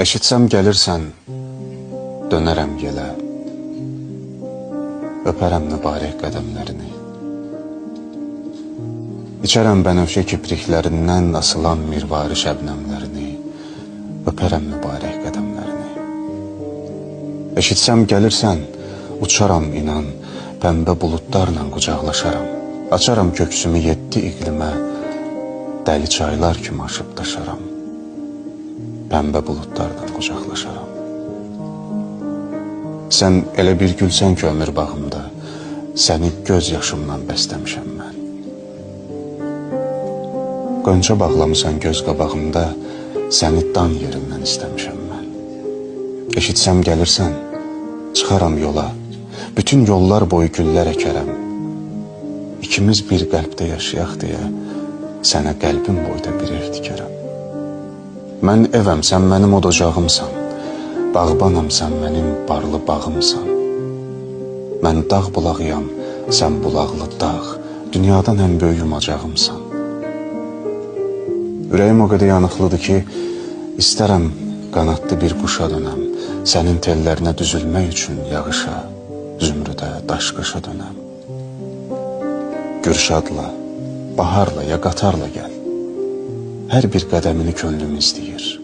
Eşitsəm gəlirsən, dönərəm yelə, öpərəm mübarək qədəmlərini. İçərəm bənövşə kipriklərindən asılan mirvari şəbnəmlərini, öpərəm mübarək qədəmlərini. Eşitsəm gəlirsən, uçaram inan, pəmbə buludlarla qucaqlaşaram. Açaram köksümü 7 iqlimə, dəli çaylar kimi aşıb daşaram. Pəmbə buludlarla qucaqlaşaram. Sən elə bir gülsən ki ömür bağımda, səni göz yaşımdan bəsləmişəm mən. Qönçə bağlamısan göz qabağımda, səni dan yerindən istəmişəm mən. Eşitsəm gəlirsən, çıxaram yola, bütün yollar boyu güllər əkərəm. İkimiz bir qəlbdə yaşayaq deyə, sənə qəlbim boyda bir ev tikərəm. Mən evəm, sən mənim od ocağımsan, bağbanam, sən mənim barlı bağımsan. Mən dağ bulağıyam, sən bulaqlı dağ, dünyadan ən böyük yumacağımsan. Ürəyim o qədər yanıqlıdır ki, istərəm qanadlı bir quşa dönəm, sənin tellərinə düzülmək üçün yağışa, zümrüdə, daşqışa dönəm. Gürşadla, baharla ya qatarla gəl, hər bir qədəmini könlüm istəyir.